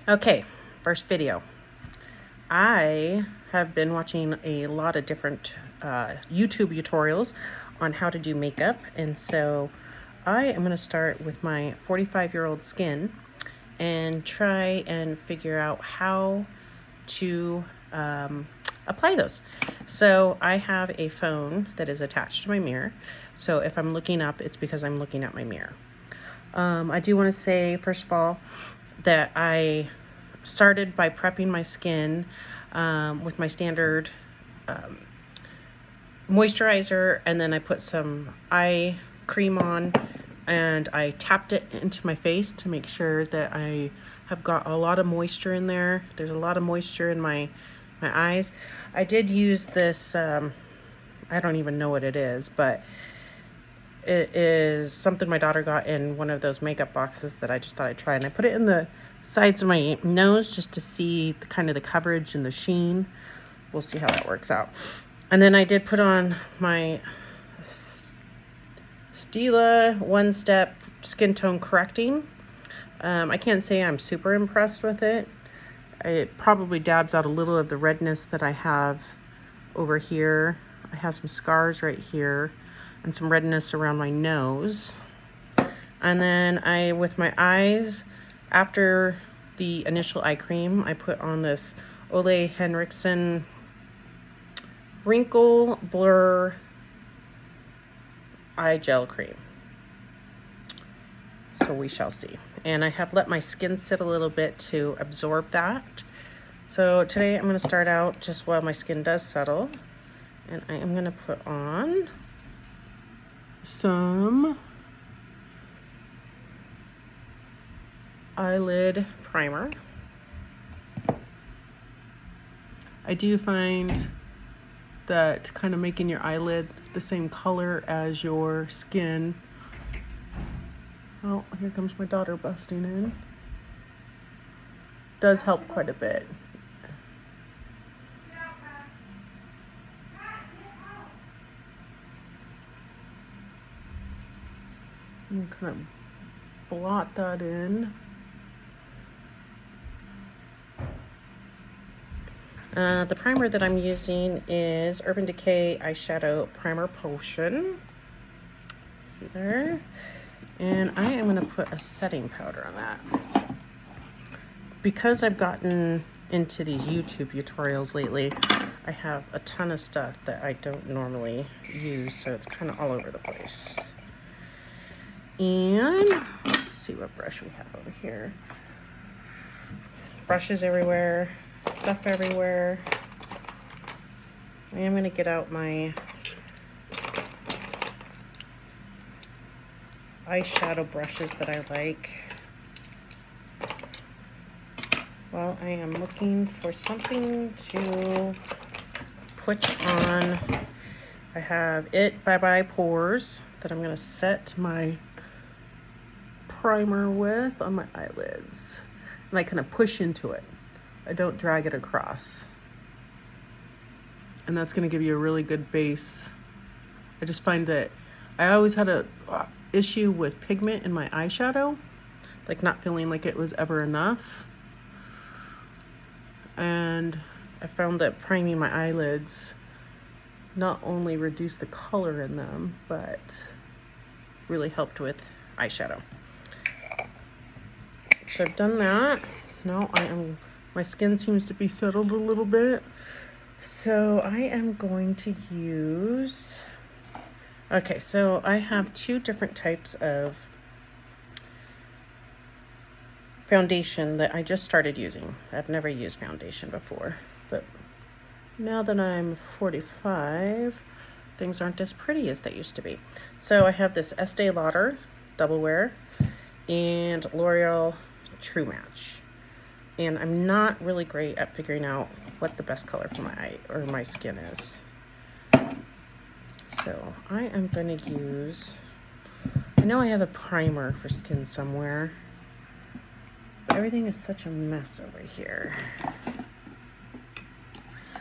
Okay, first video. I have been watching a lot of different YouTube tutorials on how to do makeup, and so I am going to start with my 45-year-old skin and try and figure out how to apply those. So I have a phone that is attached to my mirror, so if I'm looking up, it's because I'm looking at my mirror. I do want to say, first of all, that I started by prepping my skin with my standard moisturizer, and then I put some eye cream on and I tapped it into my face to make sure that I have got a lot of moisture in there. There's a lot of moisture in my eyes. I did use this, I don't even know what it is, but it is something my daughter got in one of those makeup boxes that I just thought I'd try. And I put it in the sides of my nose just to see kind of the coverage and the sheen. We'll see how that works out. And then I did put on my Stila One Step Skin Tone Correcting. I can't say I'm super impressed with it. It probably dabs out a little of the redness that I have over here. I have some scars right here and some redness around my nose. And then with my eyes, after the initial eye cream, I put on this Ole Henriksen Wrinkle Blur Eye Gel Cream. So we shall see. And I have let my skin sit a little bit to absorb that. So today I'm going to start out just while my skin does settle. And I am going to put on some eyelid primer. I do find that kind of making your eyelid the same color as your skin. Oh, here comes my daughter busting in. Does help quite a bit. I'm kind of blot that in. The primer that I'm using is Urban Decay Eyeshadow Primer Potion. See there? And I am going to put a setting powder on that. Because I've gotten into these YouTube tutorials lately, I have a ton of stuff that I don't normally use, so it's kind of all over the place. And let's see what brush we have over here. Brushes everywhere, stuff everywhere. I am going to get out my eyeshadow brushes that I like. Well, I am looking for something to put on. I have it Bye Bye Pores that I'm going to set my primer with on my eyelids. And I kind of push into it. I don't drag it across. And that's going to give you a really good base. I just find that I always had a issue with pigment in my eyeshadow, like not feeling like it was ever enough. And I found that priming my eyelids not only reduced the color in them, but really helped with eyeshadow. So I've done that. Now my skin seems to be settled a little bit. So I am going to use, okay, so I have two different types of foundation that I just started using. I've never used foundation before, but now that I'm 45, things aren't as pretty as they used to be. So I have this Estee Lauder Double Wear and L'Oreal True Match. And I'm not really great at figuring out what the best color for my eye or my skin is. So I am going to use, I know I have a primer for skin somewhere, but everything is such a mess over here.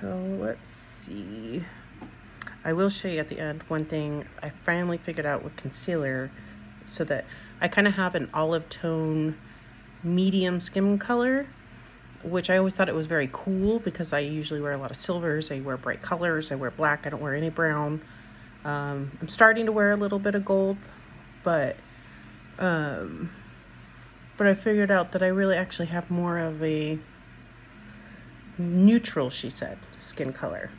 So let's see. I will show you at the end one thing I finally figured out with concealer, so that I kind of have an olive tone medium skin color, which I always thought it was very cool because I usually wear a lot of silvers. I wear bright colors. I wear black. I don't wear any brown. I'm starting to wear a little bit of gold, but I figured out that I really actually have more of a neutral, she said, skin color,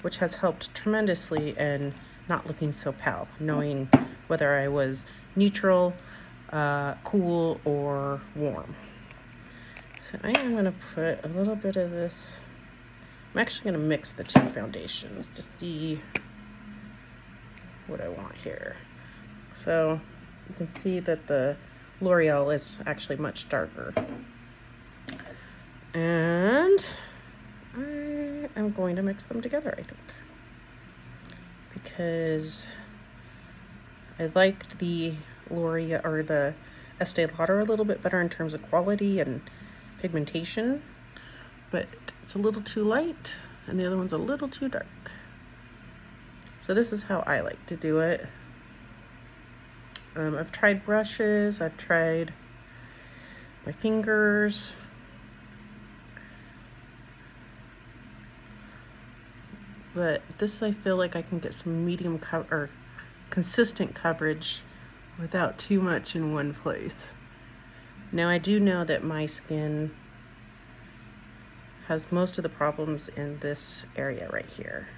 which has helped tremendously in not looking so pale, knowing whether I was neutral, cool, or warm. So I am going to put a little bit of this. I'm actually going to mix the two foundations to see what I want here. So you can see that the L'Oreal is actually much darker. And I'm going to mix them together, I think, because I liked the L'Oreal or the Estee Lauder a little bit better in terms of quality and pigmentation, but it's a little too light and the other one's a little too dark. So this is how I like to do it. I've tried brushes, I've tried my fingers. But this, I feel like I can get some medium or consistent coverage without too much in one place. Now, I do know that my skin has most of the problems in this area right here.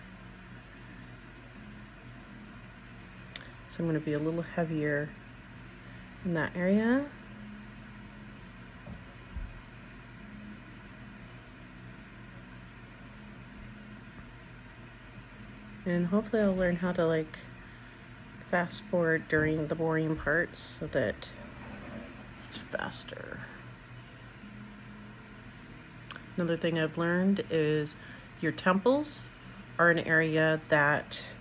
So I'm going to be a little heavier in that area. And hopefully I'll learn how to like fast forward during the boring parts so that it's faster. Another thing I've learned is your temples are an area that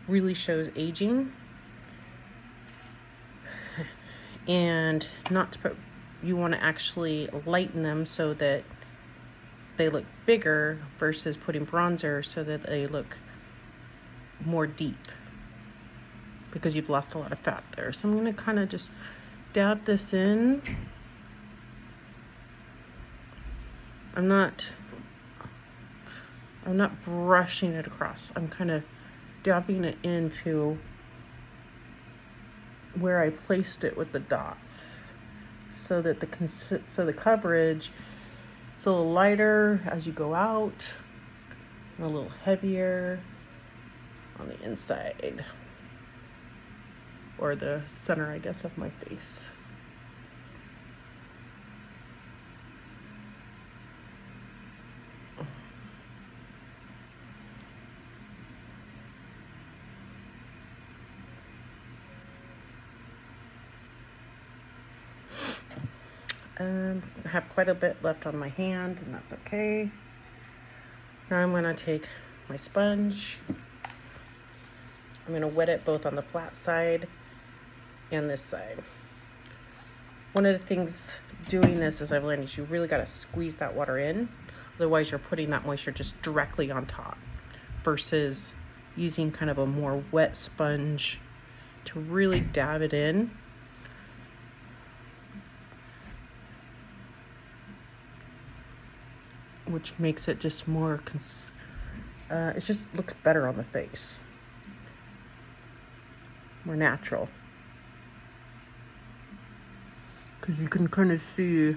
really shows aging. And not to put, you want to actually lighten them so that they look bigger versus putting bronzer so that they look more deep, because you've lost a lot of fat there. So I'm going to kind of just dab this in. I'm not brushing it across. I'm kind of dabbing it into where I placed it with the dots, so that the coverage is a little lighter as you go out, and a little heavier on the inside, or the center, I guess, of my face. I have quite a bit left on my hand, and that's okay. Now I'm going to take my sponge. I'm going to wet it both on the flat side and this side. One of the things doing this, as I've learned, is you really got to squeeze that water in. Otherwise, you're putting that moisture just directly on top, versus using kind of a more wet sponge to really dab it in. Which makes it just more, it just looks better on the face. More natural. Because you can kind of see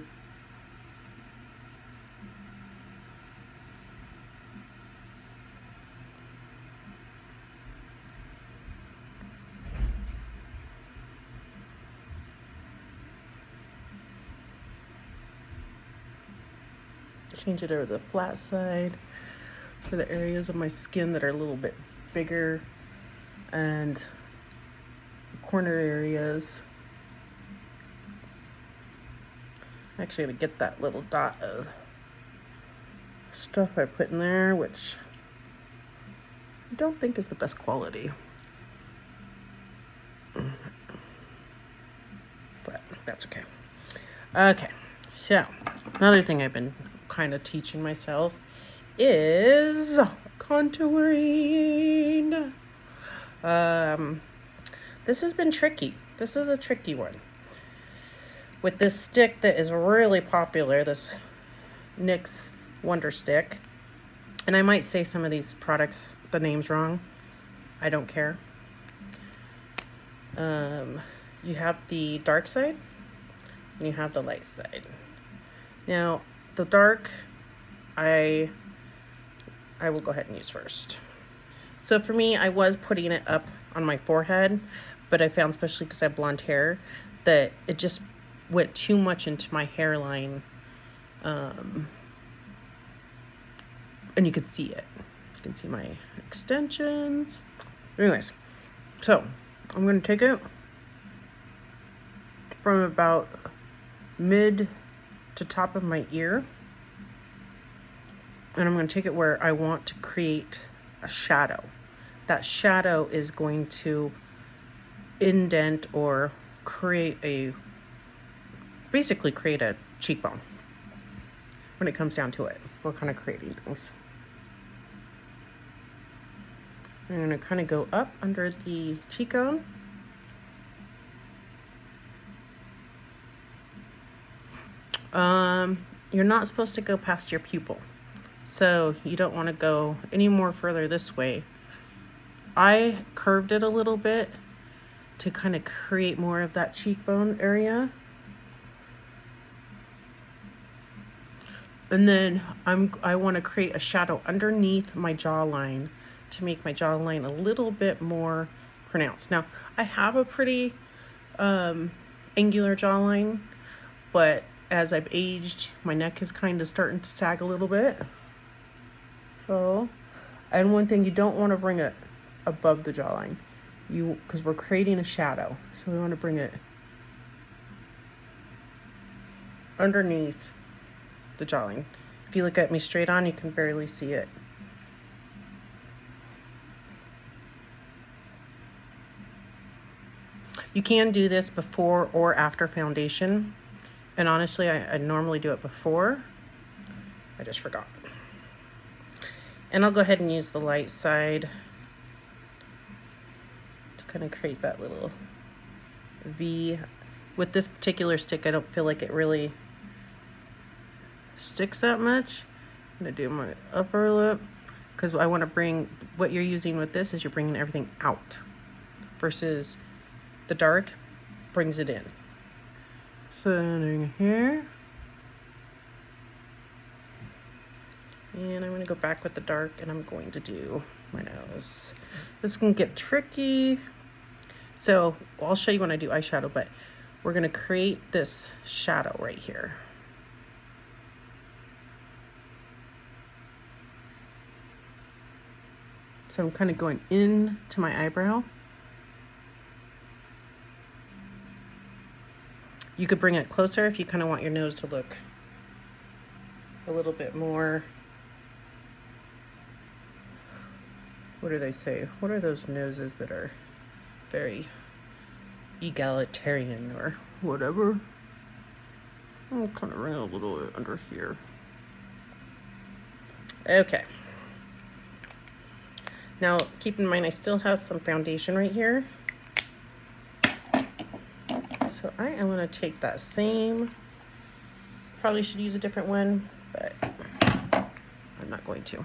change it over the flat side for the areas of my skin that are a little bit bigger, and the corner areas. I'm actually going to get that little dot of stuff I put in there, which I don't think is the best quality. But that's okay. Okay, so another thing I've been kind of teaching myself is contouring. This has been tricky. This is a tricky one. With this stick that is really popular, this NYX Wonder Stick. And I might say some of these products, the names wrong. I don't care. You have the dark side and you have the light side. Now, the dark, I will go ahead and use first. So for me, I was putting it up on my forehead, but I found, especially because I have blonde hair, that it just went too much into my hairline. And you could see it. You can see my extensions. Anyways, so I'm going to take it from about mid to top of my ear. And I'm going to take it where I want to create a shadow. That shadow is going to indent or basically create a cheekbone. When it comes down to it, we're kind of creating things. I'm going to kind of go up under the cheekbone. You're not supposed to go past your pupil, so you don't want to go any more further this way. I curved it a little bit to kind of create more of that cheekbone area. And then I want to create a shadow underneath my jawline to make my jawline a little bit more pronounced. Now, I have a pretty angular jawline, but as I've aged, my neck is kind of starting to sag a little bit. So, and one thing, you don't want to bring it above the jawline, because we're creating a shadow. So we want to bring it underneath the jawline. If you look at me straight on, you can barely see it. You can do this before or after foundation. And honestly, I normally do it before. I just forgot. And I'll go ahead and use the light side to kind of create that little V. With this particular stick, I don't feel like it really sticks that much. I'm gonna do my upper lip, because I want to bring, what you're using with this is you're bringing everything out, versus the dark brings it in. Starting here. And I'm going to go back with the dark, and I'm going to do my nose. This can get tricky. So I'll show you when I do eyeshadow, but we're going to create this shadow right here. So I'm kind of going into my eyebrow. You could bring it closer if you kind of want your nose to look a little bit more, what do they say? What are those noses that are very egalitarian or whatever? I'll kind of bring it a little bit under here. Okay. Now, keep in mind, I still have some foundation right here. So I am going to take that same, probably should use a different one, but I'm not going to.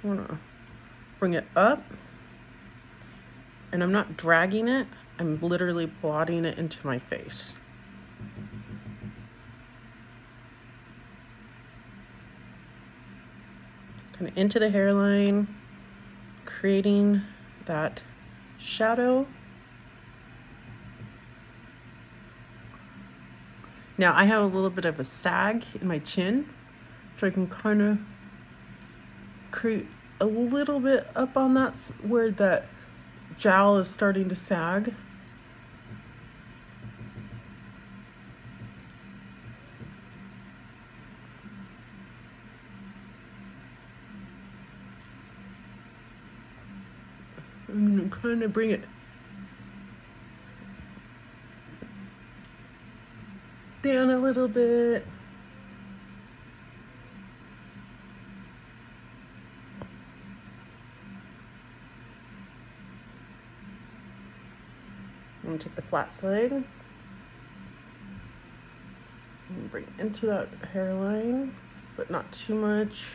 I'm going to bring it up, and I'm not dragging it. I'm literally blotting it into my face. Kind of into the hairline, creating that shadow. Now I have a little bit of a sag in my chin, so I can kind of create a little bit up on that where that jowl is starting to sag. I'm gonna kind of bring it down a little bit. I'm gonna take the flat side and bring it into that hairline. but not too much.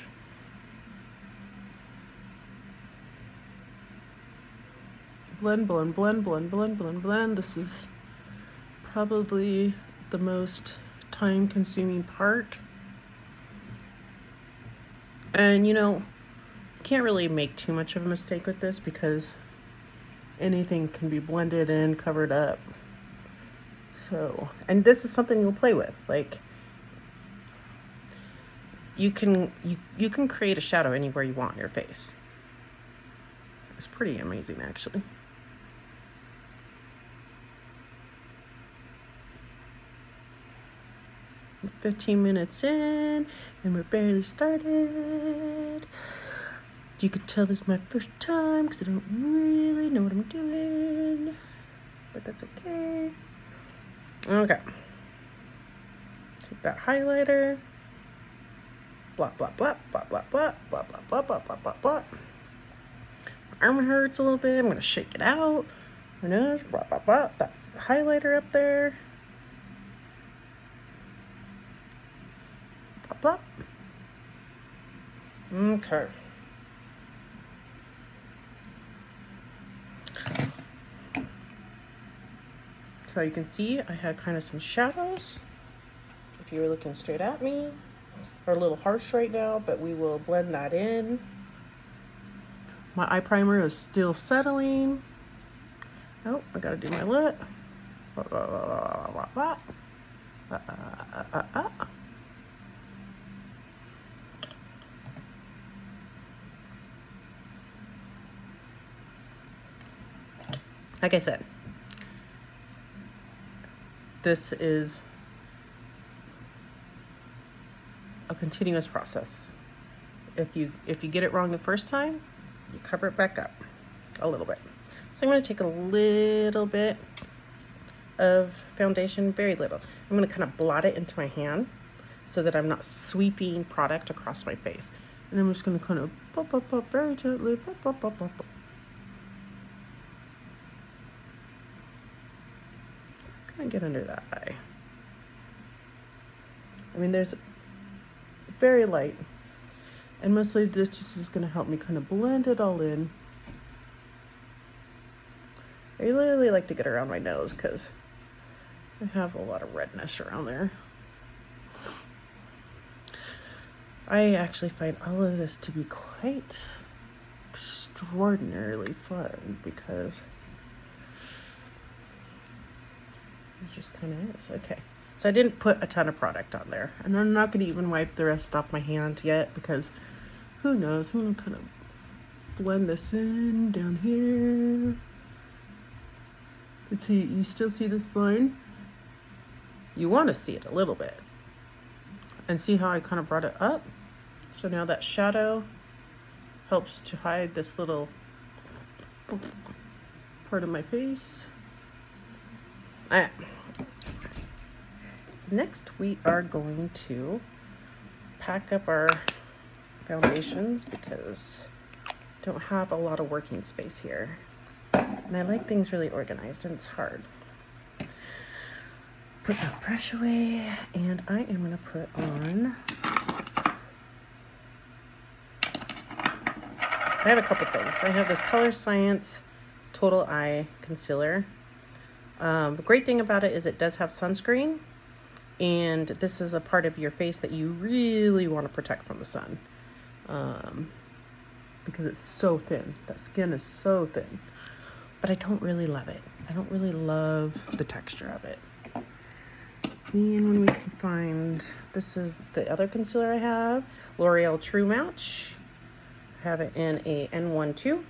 Blend, blend, blend, blend, blend, blend, blend. This is probably the most time-consuming part. And you know, can't really make too much of a mistake with this because anything can be blended and covered up. So, and this is something you'll play with. Like, you can create a shadow anywhere you want in your face. It's pretty amazing, actually. We're 15 minutes in, and we're barely started. You can tell this is my first time because I don't really know what I'm doing, but that's okay. Okay. Take that highlighter. Blah, blah, blah, blah, blah, blah, blah, blah, blah, blah, blah, blah, blah. My arm hurts a little bit. I'm going to shake it out. My nose, blah, blah, blah. That's the highlighter up there. Blah, blah. Okay. So you can see I had kind of some shadows. If you were looking straight at me, they're a little harsh right now, but we will blend that in. My eye primer is still settling. Oh, I gotta do my lip. Like I said, this is a continuous process. If you get it wrong the first time, you cover it back up a little bit. So I'm going to take a little bit of foundation, very little. I'm going to kind of blot it into my hand so that I'm not sweeping product across my face. And I'm just going to kind of pop, pop, pop, very gently, pop, pop, pop, pop, pop. Kind of get under that eye. I mean, there's very light, and mostly this just is going to help me kind of blend it all in. I really like to get around my nose because I have a lot of redness around there. I actually find all of this to be quite extraordinarily fun because it just kind of is. Okay. So I didn't put a ton of product on there. And I'm not going to even wipe the rest off my hand yet because who knows. I'm going to kind of blend this in down here. See, you still see this line? You want to see it a little bit. And see how I kind of brought it up? So now that shadow helps to hide this little part of my face. All right. Next, we are going to pack up our foundations because I don't have a lot of working space here. And I like things really organized, and it's hard. Put that brush away, and I am going to put on... I have a couple things. I have this Color Science Total Eye Concealer. The great thing about it is it does have sunscreen. And this is a part of your face that you really want to protect from the sun because it's so thin. That skin is so thin. But I don't really love it. I don't really love the texture of it. And when we can find, this is the other concealer I have, L'Oreal True Match. I have it in a N12,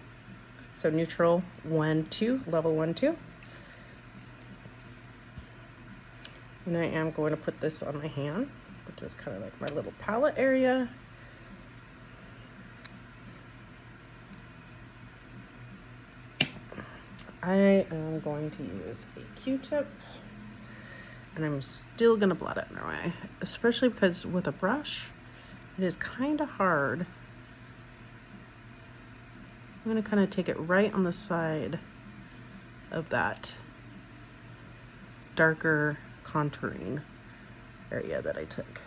so neutral 1-2, level 1-2. And I am going to put this on my hand, which is kind of like my little palette area. I am going to use a Q-tip, and I'm still going to blot it in my eye, especially because with a brush, it is kind of hard. I'm going to kind of take it right on the side of that darker contouring area that I took.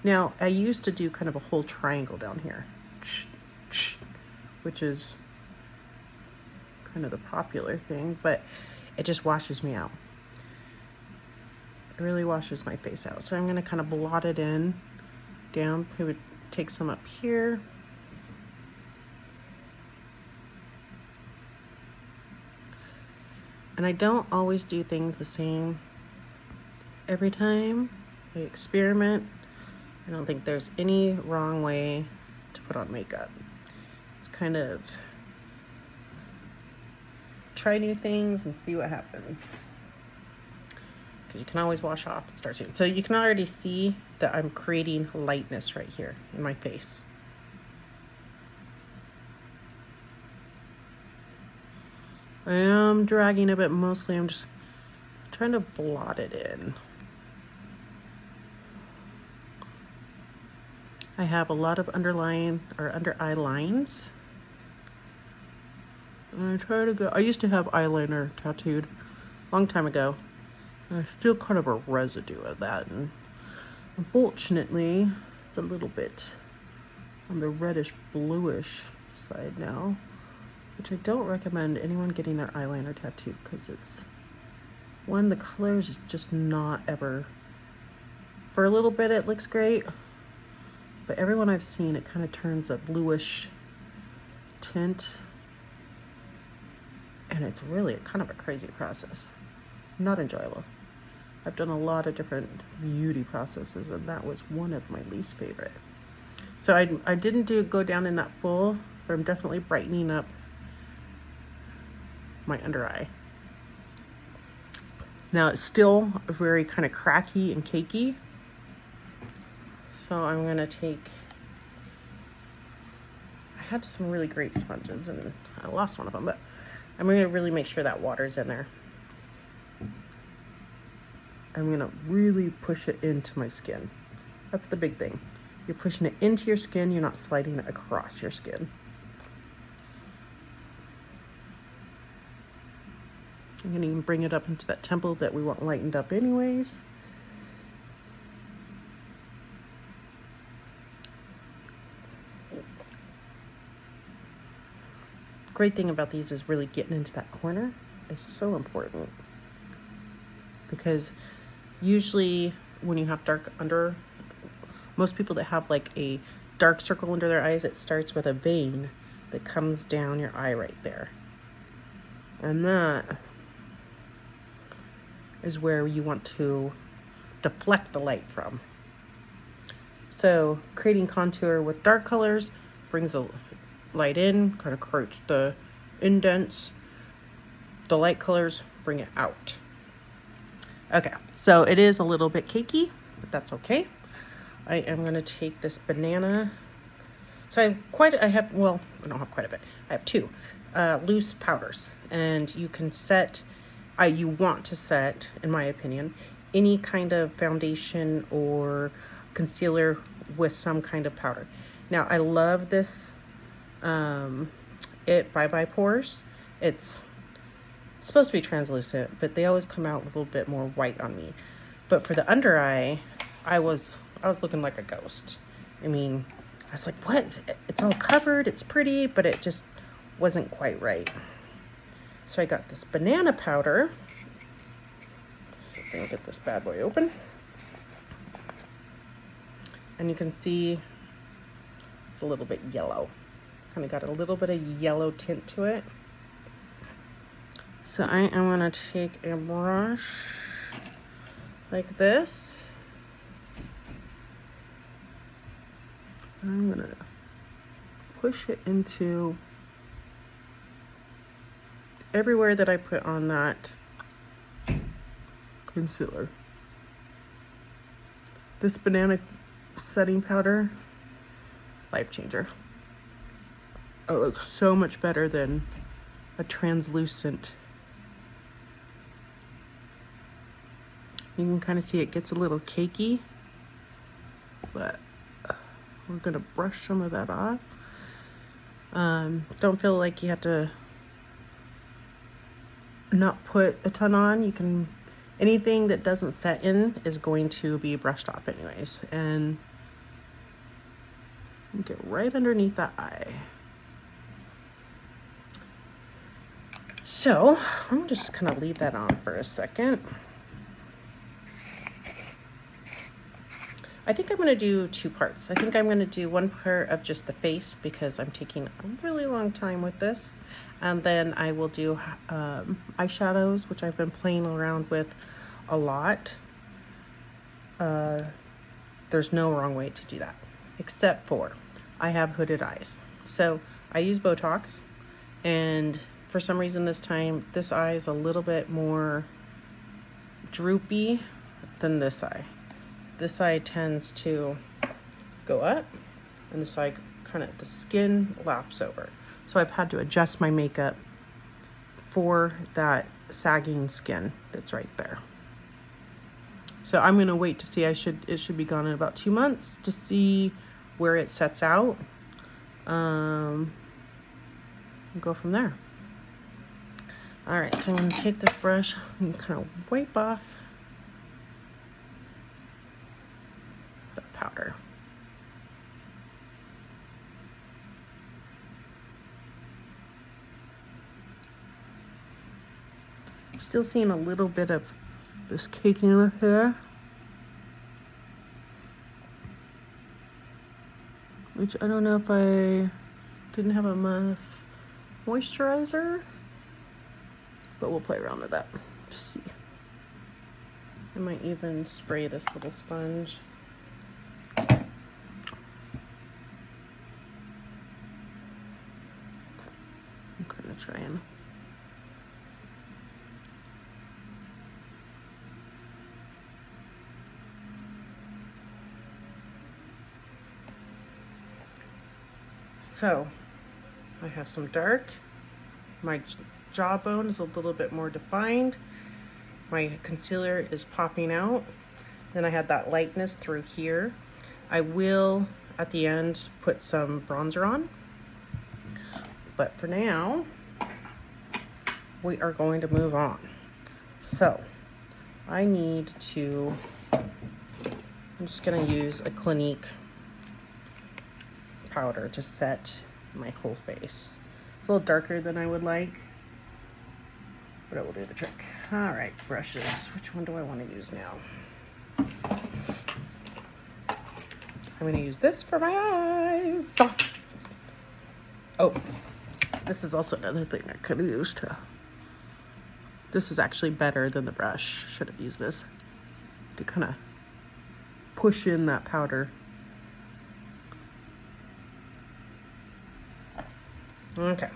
Now, I used to do kind of a whole triangle down here, which is kind of the popular thing, but it just washes me out. It really washes my face out. So I'm going to kind of blot it in, down. I would take some up here. And I don't always do things the same every time. I experiment. I don't think there's any wrong way to put on makeup. It's kind of try new things and see what happens. Because you can always wash off and start soon. So you can already see that I'm creating lightness right here in my face. I am dragging a bit, mostly I'm just trying to blot it in. I have a lot of underline or under eye lines. And I try to go, I used to have eyeliner tattooed a long time ago. And I still kind of a residue of that. And unfortunately, it's a little bit on the reddish bluish side now, which I don't recommend anyone getting their eyeliner tattooed because it's, one, the colors is just not ever, for a little bit it looks great, but everyone I've seen, it kind of turns a bluish tint, and it's really kind of a crazy process. Not enjoyable. I've done a lot of different beauty processes, and that was one of my least favorite. So I didn't go down in that full, but I'm definitely brightening up my under eye. Now it's still very kind of cracky and cakey. So I'm gonna take, I had some really great sponges and I lost one of them, but I'm gonna really make sure that water's in there. I'm gonna really push it into my skin. That's the big thing. You're pushing it into your skin, you're not sliding it across your skin. I'm gonna even bring it up into that temple that we want lightened up anyways. Great thing about these is really getting into that corner is so important, because usually when you have dark under, most people that have like a dark circle under their eyes, it starts with a vein that comes down your eye right there. And that is where you want to deflect the light from. So creating contour with dark colors brings the light in, kind of creates the indents. The light colors bring it out. Okay, so it is a little bit cakey, but that's okay. I am gonna take this banana. So I don't have quite a bit. I have two loose powders, and you can set, you want to set, in my opinion, any kind of foundation or concealer with some kind of powder. Now I love this Bye Pores. It's supposed to be translucent, but they always come out a little bit more white on me. But for the under eye, I was looking like a ghost. I mean, I was like, what? It's all covered, it's pretty, but it just wasn't quite right. So I got this banana powder. Let's see if I can get this bad boy open. And you can see it's a little bit yellow. It's kind of got a little bit of yellow tint to it. So I am gonna take a brush like this. I'm gonna push it into everywhere that I put on that concealer. This banana setting powder, life changer. It looks so much better than a translucent. You can kind of see it gets a little cakey, but we're gonna brush some of that off. Don't feel like you have to not put a ton on. You can, anything that doesn't set in is going to be brushed off anyways. And and get right underneath that eye. So I'm just gonna leave that on for a second. I think I'm gonna do two parts. I think I'm gonna do one part of just the face because I'm taking a really long time with this. And then I will do eyeshadows, which I've been playing around with a lot. There's no wrong way to do that, except for I have hooded eyes. So I use Botox, and for some reason this time, this eye is a little bit more droopy than this eye. This eye tends to go up, and this eye kind of, the skin laps over. So I've had to adjust my makeup for that sagging skin that's right there. So I'm gonna wait to see, it should be gone in about 2 months to see where it sets out. And go from there. All right, so I'm gonna take this brush and kind of wipe off the powder. Still seeing a little bit of this caking in the hair, which I don't know if I didn't have enough moisturizer, but we'll play around with that to see. I might even spray this little sponge. I'm gonna try and so I have some dark. My jawbone is a little bit more defined. My concealer is popping out. Then I had that lightness through here. I will, at the end, put some bronzer on. But for now, we are going to move on. So I need to, I'm just gonna use a Clinique powder to set my whole face. It's a little darker than I would like, but it will do the trick. All right, brushes. Which one do I want to use now? I'm going to use this for my eyes. Oh, this is also another thing I could have used. This is actually better than the brush. Should have used this to kind of push in that powder. Okay.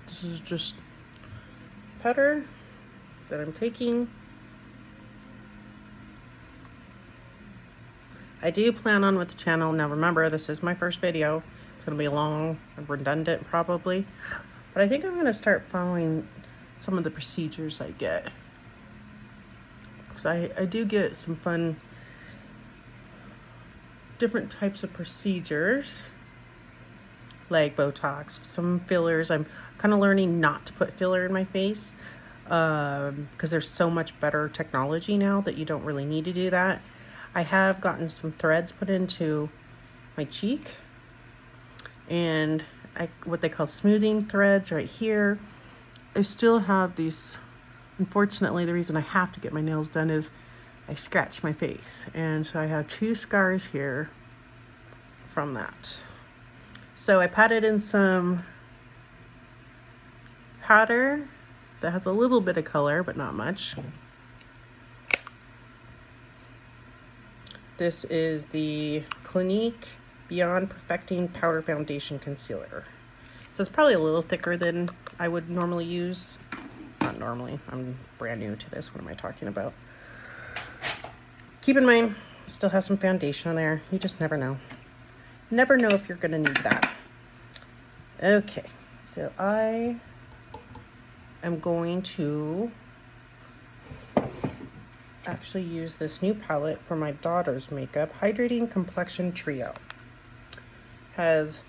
This is just powder that I'm taking. I do plan on with the channel. Now remember, this is my first video. It's gonna be long and redundant probably, but I think I'm gonna start following some of the procedures I get. Because I do get some fun different types of procedures, like Botox, some fillers. I'm kind of learning not to put filler in my face because there's so much better technology now that you don't really need to do that. I have gotten some threads put into my cheek, and what they call smoothing threads right here. I still have these. Unfortunately, the reason I have to get my nails done is I scratched my face, and so I have 2 scars here from that. So I patted in some powder that has a little bit of color, but not much. This is the Clinique Beyond Perfecting Powder Foundation Concealer. So it's probably a little thicker than I would normally use. Not normally, I'm brand new to this. What am I talking about? Keep in mind, still has some foundation on there. You just never know. Never know if you're gonna need that. Okay, so I am going to actually use this new palette for my daughter's makeup, Hydrating Complexion Trio. Has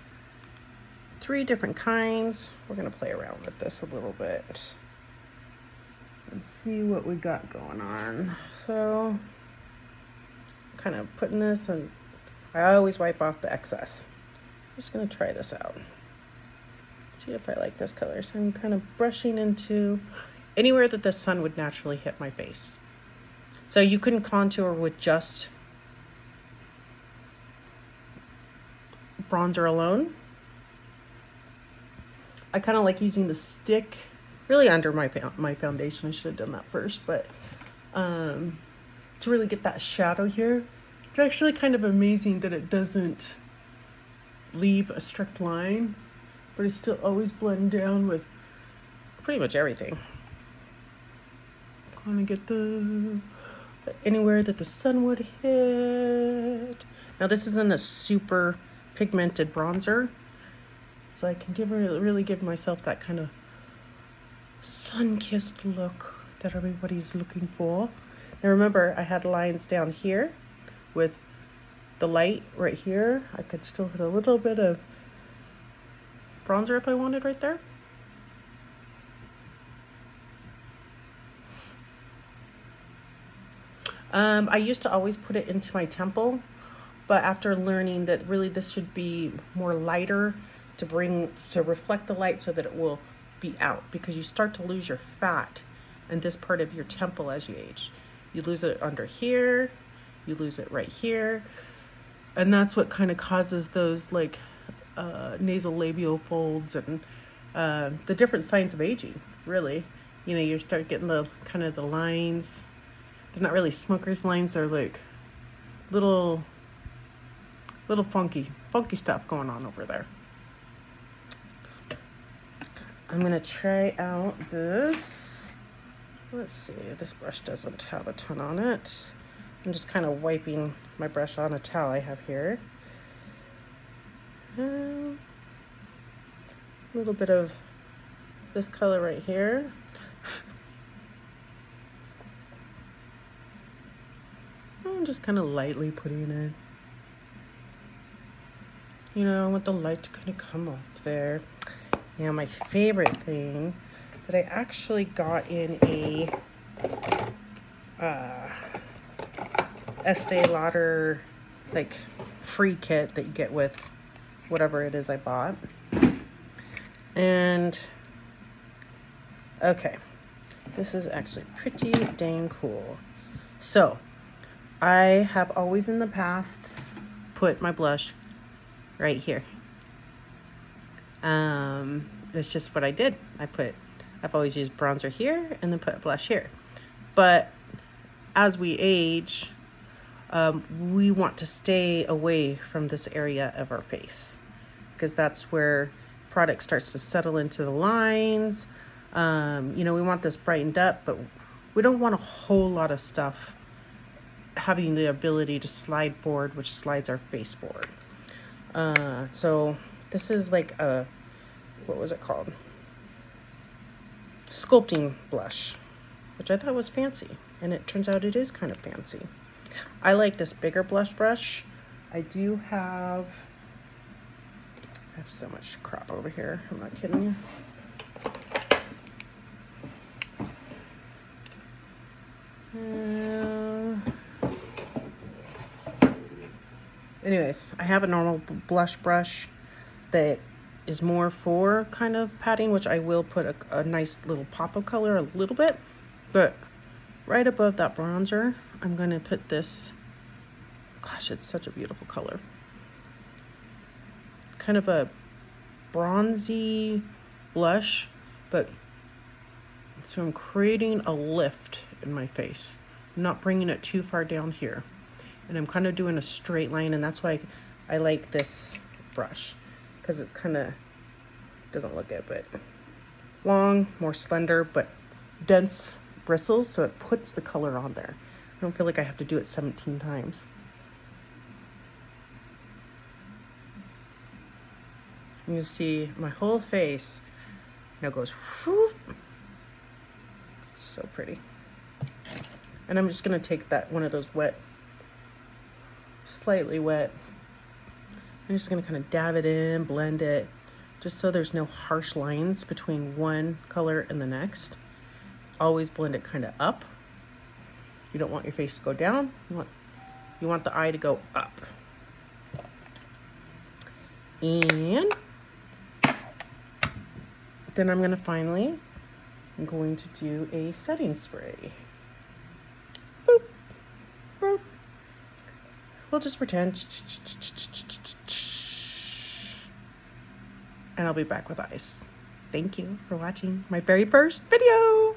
3 different kinds. We're gonna play around with this a little bit. Let's see what we got going on. So kind of putting this, and I always wipe off the excess. I'm just gonna try this out. See if I like this color. So I'm kind of brushing into anywhere that the sun would naturally hit my face. So you can contour with just bronzer alone. I kind of like using the stick really under my foundation. I should have done that first, but to really get that shadow here. It's actually kind of amazing that it doesn't leave a strict line, but it's still always blend down with pretty much everything. Kind of get the anywhere that the sun would hit. Now this isn't a super pigmented bronzer, so I can really give myself that kind of sun-kissed look that everybody's looking for. Now remember, I had lines down here with the light right here. I could still put a little bit of bronzer if I wanted right there. I used to always put it into my temple, but after learning that really this should be more lighter to reflect the light so that it will be out, because you start to lose your fat in this part of your temple as you age. You lose it under here, you lose it right here, and that's what kind of causes those like nasal labial folds and the different signs of aging, really. You know, you start getting the kind of the lines. They're not really smoker's lines, they're like little funky stuff going on over there. I'm gonna try out this. Let's see, this brush doesn't have a ton on it. I'm just kind of wiping my brush on a towel I have here. A little bit of this color right here. I'm just kind of lightly putting it. You know, I want the light to kind of come off there. Now my favorite thing that I actually got in a Estee Lauder like free kit that you get with whatever it is I bought. And okay, this is actually pretty dang cool. So I have always in the past put my blush right here. That's just what I did. I've always used bronzer here and then put blush here. But as we age, we want to stay away from this area of our face, because that's where product starts to settle into the lines. You know, we want this brightened up, but we don't want a whole lot of stuff having the ability to slide forward, which slides our face forward. So this is like a, what was it called? Sculpting blush, which I thought was fancy, and it turns out it is kind of fancy. I like this bigger blush brush. I have so much crap over here, I'm not kidding you. Anyways, I have a normal blush brush that is more for kind of padding, which I will put a nice little pop of color a little bit, but right above that bronzer, I'm going to put this, gosh, it's such a beautiful color. Kind of a bronzy blush, but so I'm creating a lift in my face. I'm not bringing it too far down here. And I'm kind of doing a straight line, and that's why I like this brush, because it's kind of, doesn't look good, but long, more slender, but dense bristles, so it puts the color on there. I don't feel like I have to do it 17 times. You can see my whole face now goes whoop. So pretty. And I'm just gonna take that one of those wet, slightly wet. I'm just gonna kind of dab it in, blend it, just so there's no harsh lines between one color and the next. Always blend it kind of up. You don't want your face to go down. You want You want the eye to go up. And then I'm going to do a setting spray. Boop, boop. We'll just pretend. And I'll be back with eyes. Thank you for watching my very first video.